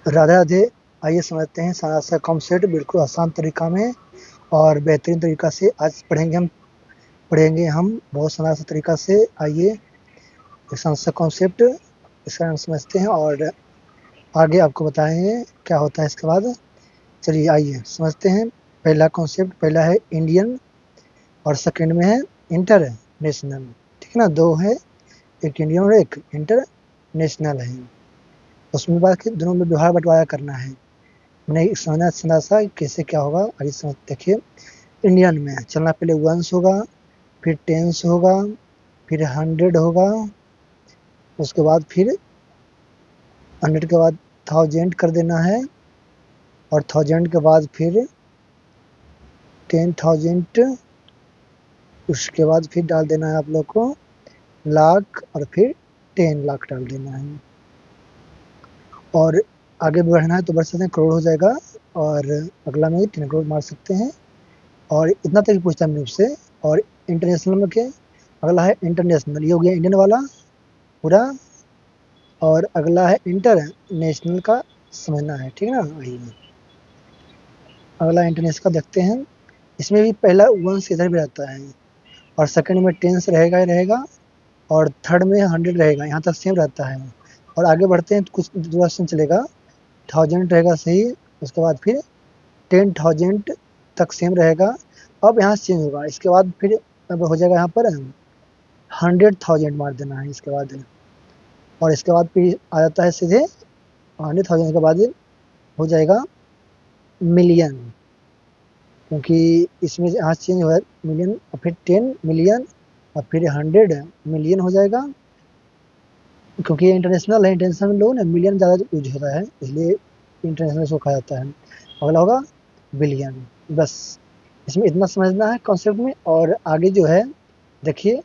राधे राधे। आइए समझते हैं सारा सा कॉन्सेप्ट बिल्कुल आसान तरीका में और बेहतरीन तरीका से। आज पढ़ेंगे हम बहुत सारा सा तरीका से। आइए आसान सा कॉन्सेप्ट इसका हम समझते हैं और आगे आपको बताएंगे क्या होता है इसके बाद। चलिए आइए समझते हैं। पहला कॉन्सेप्ट, पहला है इंडियन और सेकंड में है इंटरनेशनल। ठीक है ना, दो है, एक इंडियन और एक इंटरनेशनल है। उसमें बात की दोनों में व्यवहार बंटवारा करना है। नहीं समझना सा कैसे क्या होगा, आइए समझ देखिए। इंडियन में चलना पहले वंस होगा, फिर टेंस होगा, फिर 100 होगा, उसके बाद फिर 100 के बाद 1000 कर देना है और 1000 के बाद फिर 10,000, उसके बाद फिर डाल देना है आप लोग को लाख और फिर 10 लाख डाल देना है। और आगे बढ़ना है तो बढ़ सकते हैं, करोड़ हो जाएगा। और अगला में 3 करोड़ मार सकते हैं। और इतना तक पूछता है मुझसे। और इंटरनेशनल में क्या, अगला है इंटरनेशनल, ये हो गया इंडियन वाला पूरा। और अगला है इंटरनेशनल का, समझना है, ठीक है ना। आइए अगला इंटरनेशनल का देखते हैं। इसमें भी पहला वंस इधर भी रहता है और सेकंड में टेंस रहेगा ही रहेगा और थर्ड में 100 रहेगा, यहाँ तक सेम रहता है। और आगे बढ़ते हैं तो कुछ ड्यूरेशन चलेगा, 1000 रहेगा सही, उसके बाद फिर 10,000 तक सेम रहेगा। अब यहाँ से चेंज होगा, इसके बाद फिर अब हो जाएगा यहाँ पर 100,000 मार देना है इसके बाद। और इसके बाद फिर आ जाता है सीधे 100,000 के बाद हो जाएगा मिलियन, क्योंकि इसमें यहाँ चेंज हुआ है मिलियन और फिर 10 मिलियन और फिर 100 मिलियन हो जाएगा। क्योंकि ये इंटरनेशनल है, इंटरनेशनल में लोग ना मिलियन ज़्यादा यूज होता है, इसलिए इंटरनेशनल इसको कहा जाता है। अगला होगा बिलियन। बस इसमें इतना समझना है कॉन्सेप्ट में। और आगे जो है देखिए,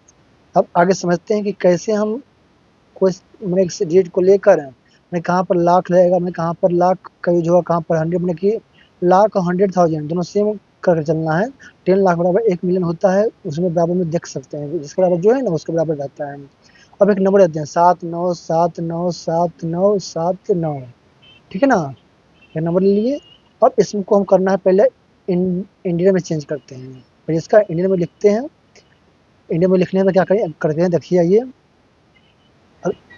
अब आगे समझते हैं कि कैसे हम कोई मैंने एक डेट को लेकर मैं कहाँ पर लाख रहेगा, मैं कहाँ पर लाख का यूज होगा, कहाँ पर 100, मैंने कि लाख और 100,000 दोनों सेम करके चलना है। 10 लाख बराबर 1 मिलियन होता है, उसमें बराबर में देख सकते हैं, जिसके बराबर जो है ना उसके बराबर रहता है। अब एक नंबर देते हैं 79797979, ठीक है ना। ये नंबर ले लिए। अब इसको हम करना है पहले इंडियन में चेंज करते हैं, फिर इसका इंडियन में लिखते हैं। इंडियन में लिखने में क्या करें करते हैं देखिए। आइए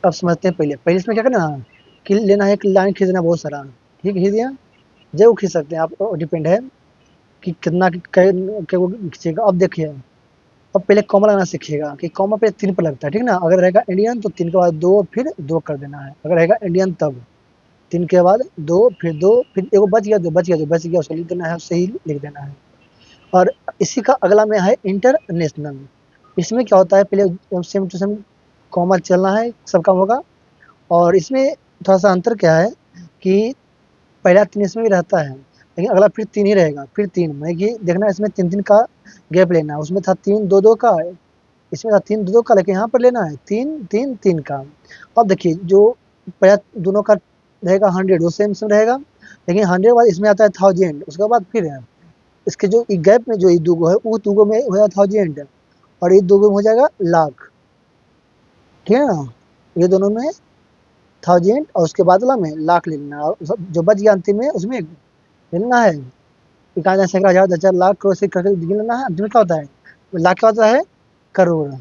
अब समझते हैं। पहले पहले इसमें क्या करना है कि लेना है, एक लाइन खींचना बहुत सारा, ठीक खींच दिया, जरूर खींच सकते हैं आप, डिपेंड है कि कितना खींचेगा। अब देखिए, अब पहले कॉमा लगाना सीखिएगा कि कॉमा पे 3 पर लगता है, ठीक है ना। अगर रहेगा इंडियन तो 3 के बाद 2 फिर 2 कर देना है, अगर रहेगा इंडियन तब 3 के बाद 2 फिर 2 फिर एगो बच गया उसको लिख देना है, सही लिख देना है। और इसी का अगला में है इंटरनेशनल। इसमें क्या होता है, पहले सेम टू सेम कॉमा चलना है, सब काम होगा। और इसमें थोड़ा-सा अंतर क्या है कि पहला 3 इसमें भी रहता है, लेकिन अगला फिर 3 ही रहेगा, फिर 3 मतलब कि देखना इसमें 3-3 का गैप लेना है। उसमें था 3 2-2 का, इसमें था 3 2-2 का, लेकिन यहाँ पर लेना है 3-3-3 का। अब देखिए जो पहला दोनों का रहेगा 100 वो सेम रहेगा, लेकिन 100 के बाद इसमें आता है 1000, उसके बाद फिर है इसके जो गैप में जो ये दूगो है वो दूगो में हो जाएगा 1000 और ये दूगो में हो जाएगा लाख, ठीक है ना। ये दोनों में 1000 और उसके बाद वाला में लाख ले लेना, और जो बच गया अंतिम में उसमें ले लेना है। इक्यावन सैकड़ा हजार 10,000 लाख करोड़ से करके गिन लेना है। अंतिम में क्या होता है, लाख क्या होता है, करोड़,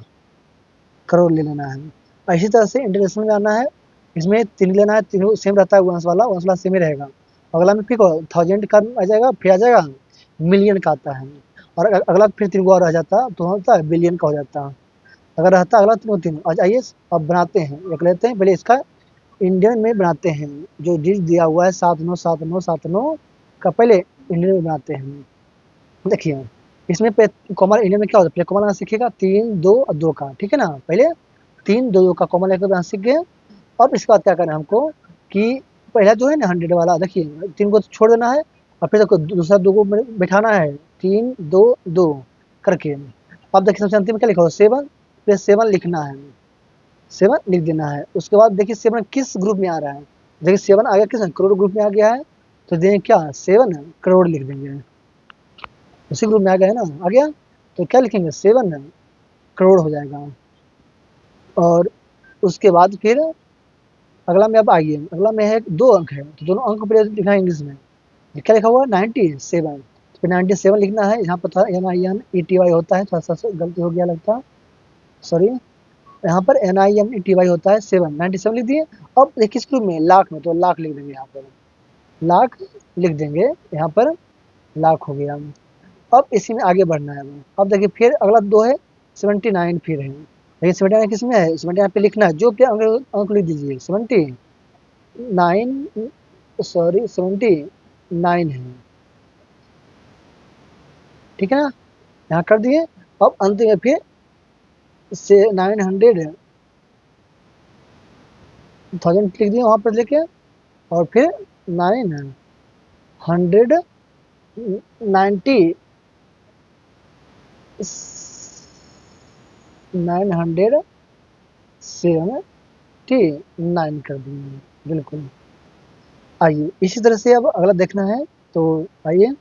करोड़ ले लेना है। और इसी तरह से इंटरनेशनल में आना है, इसमें 3 लेना है, तीनों सेम रहता है, वंश वाला सेम ही रहेगा। अगला में फिर 1000 का आ जाएगा, फिर आ जाएगा मिलियन का आता है। और अगला फिर 3 गो और आ जाता तो होता है बिलियन का हो जाता। अगर रहता अगला तीनों आज आइए अब बनाते हैं, एक लेते हैं पहले इसका इंडियन में बनाते हैं। जो डिजिट दिया हुआ है 797979 का, पहले इंडियन में बनाते हैं। देखिए इसमें पे कॉमन इंडियन में क्या होता है, पहले कॉमन लगाना सीखिएगा 3 2 और 2 का, ठीक है ना। पहले 3 2 2 का कॉमन लेकर बनाना सीख गए। अब इसके बाद क्या करना है हमको कि पहला जो है ना 100 वाला, देखिए 3 को छोड़ देना है और फिर देखो दूसरा 2 को बैठाना है 3 2 2 करके। अब देखिए सबसे अंतिम में क्या लिखा हो 7, फिर 7 लिखना है, 7 लिख देना है। उसके बाद देखिए 7 किस ग्रुप में आ रहा है, देखिए 7 आ गया किस करोड़ ग्रुप में आ गया है, तो देंगे क्या 7 करोड़ लिख देंगे, उसी ग्रुप में आ गया है ना, आ गया। तो क्या लिखेंगे 7 करोड़ हो जाएगा। और उसके बाद फिर अगला में अब आइए, अगला में है 2 अंक है, तो दोनों अंक को पहले लिखना है इंग्लिश में। क्या लिखा हुआ है? 97। तो 97 लिखना है। यहाँ पर था NINETY होता है, थोड़ा सा गलती हो गया लगता है, सॉरी। यहाँ पर NINETY होता है 7, 97 लिख दिए। अब देखिए इसको में लाख में, तो लाख लिख देंगे, यहाँ पर लाख लिख देंगे, यहाँ पर लाख हो गया। अब इसी में आगे बढ़ना है। अब देखिए फिर अगला 2 है 79 फिर है, लेकिन 79 किस में है? 79 पे लिखना है, जो भी अंक लिख दीजिए, 79, सॉरी 79 है, ठीक है ना? यहाँ कर दिए। अब अंत में फिर से 900 1000 लिख दिए वहाँ पर लेके, और फिर 990 979 कर दिए, बिल्कुल। आइए इसी तरह से अब अगला देखना है, तो आइए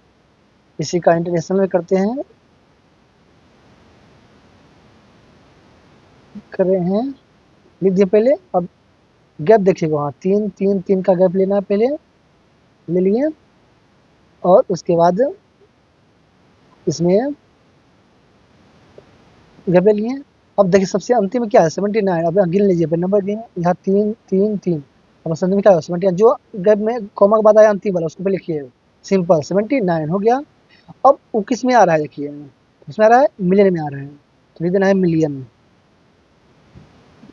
इसी का इंटरनेशनल में करते हैं, कर रहे हैं, लिख दिए पहले। अब गैप देखिएगा, वहाँ 3 3 3 का गैप लेना है, पहले ले लिए, और उसके बाद इसमें गैप ले लिए। अब देखिए सबसे अंतिम में क्या है? 79। अब गिन लीजिए, नंबर गिन, यहाँ 3 3 3, अब अंतिम में क्या है? 79, जो गैप में कॉमा के बाद आया अंतिम वाला उसको पे लिखिए, सिंपल 79 हो गया। अब वो किस में आ रहा है? देखिए किसमें आ रहा है? मिलियन में आ रहा है, तो लिख देना है मिलियन,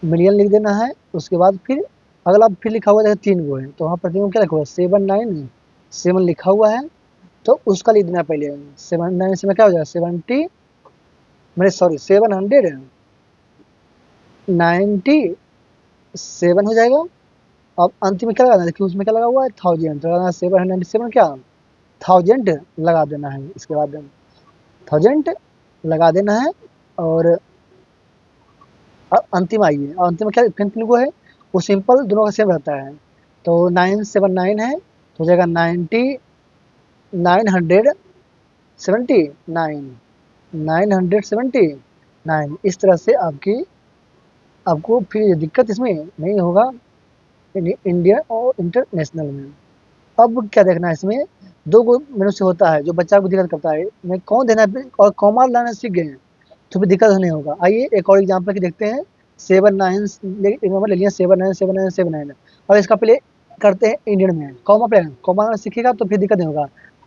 मिलियन लिख देना है। उसके बाद फिर अगला फिर लिखा हुआ है 3 गो है, तो वहाँ पर 3 क्या लिखा हुआ है? 797 लिखा हुआ है, तो उसका लिख देना पहले। 79 से में क्या हो जाएगा? 70, मेरे सॉरी 797 हो जाएगा। अब अंतिम में क्या लगाना है? देखिए उसमें क्या लगा हुआ है? 1000, तो लगाना 797 क्या 1000 लगा देना है, इसके बाद 1000 लगा देना है। और अंतिम आइए, अंतिम में क्या फिर को है? वो सिंपल दोनों का सेम रहता है, तो 979 है, तो हो जाएगा 979 इस तरह से आपको फिर दिक्कत इसमें नहीं होगा इंडियन और इंटरनेशनल में। अब क्या देखना है इसमें? 2 गो मेनू से होता है, जो बच्चा को दिक्कत करता है, मैं कौन देना है, और कॉमा लाना सीख गए हैं तो फिर दिक्कत नहीं होगा। आइए एक और एग्जाम्पल की देखते हैं। 79 नंबर ले लिया, 797979। और इसका पहले करते हैं इंडियन में, कॉमा पे कॉमा सीखिएगा तो फिर दिक्कत नहीं होगा।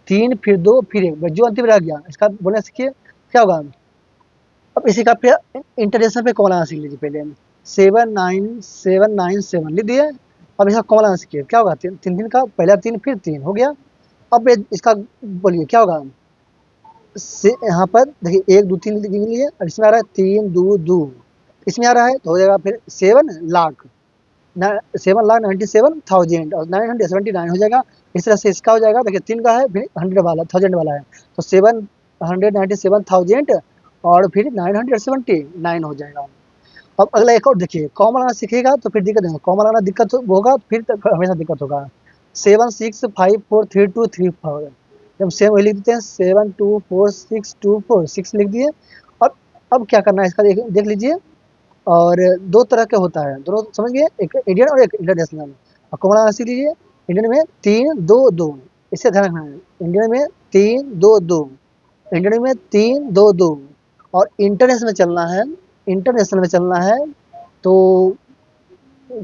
3 फिर 2 फिर 1, जो अंतिम रह गया इसका बोलना सीखिए, क्या होगा? अब इसी का फिर इंटरनेशनल पे कॉमा लाना सीख लीजिए पहले। 79797 लिख दिए। अब इसका कॉमा लाना सीखिए, क्या होगा? 3 का पहला 3 फिर 3 हो गया। अब इसका बोलिए क्या होगा? से यहाँ पर देखिए 1 2 3 लिख लिए, और इसमें आ रहा है 3 2 2, इसमें आ रहा है, तो हो जाएगा फिर 7 लाख 7,97,000 और 979 हो जाएगा। इस तरह से इसका हो जाएगा। देखिए 3 का है, फिर 100 वाला 1000 वाला है, तो 797,000 और फिर 979 हो जाएगा। अब अगला एक और देखिए, कॉमन लाना सीखेगा तो फिर दिक्कत नहीं होगा, कॉमन लाना दिक्कत होगा फिर तक हमेशा दिक्कत होगा। 7654324, जब सेम वही लिख देते हैं, 7246246 लिख दिए। और अब क्या करना है इसका देख लीजिए। और 2 तरह का होता है, दोनों समझ गए, एक इंडियन और एक इंटरनेशनल। और कॉमन लाना सीख लीजिए। इंडियन में 3 2 2, इससे ध्यान रखना है। इंडियन में 3 2 2, इंडियन में 3 2 2, और इंटरनेशनल में चलना है, इंटरनेशनल में चलना है तो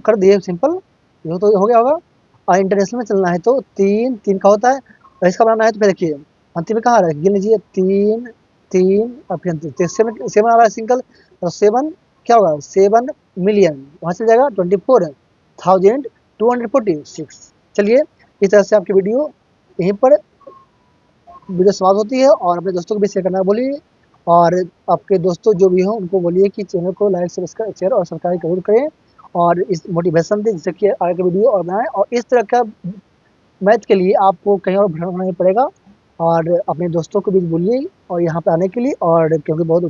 कर दिए सिंपल, ये तो हो गया होगा। और इंटरनेशनल में चलना है तो 3 3 का होता है, और इसका बनाना है तो फिर देखिए अंतिम में कहाँ आ रहा है? गिन लीजिए 3 3 और फिर 7 7 आ रहा है सिंगल, और 7 क्या होगा? 7 मिलियन, वहाँ चल जाएगा 24,246। चलिए इस तरह से आपकी वीडियो यहीं पर वीडियो समाप्त होती है। और अपने दोस्तों को भी शेयर करना बोलिए, और आपके दोस्तों जो भी हों उनको बोलिए कि चैनल को लाइक सब्सक्राइब शेयर और सब्सक्राइब जरूर करें, और इस मोटिवेशन दें जिससे कि आगे की वीडियो और बनाएं। और इस तरह का मैथ के लिए आपको कहीं और भ्रमण नहीं पड़ेगा, और अपने दोस्तों को भी बोलिए और यहाँ पे आने के लिए, और क्योंकि बहुत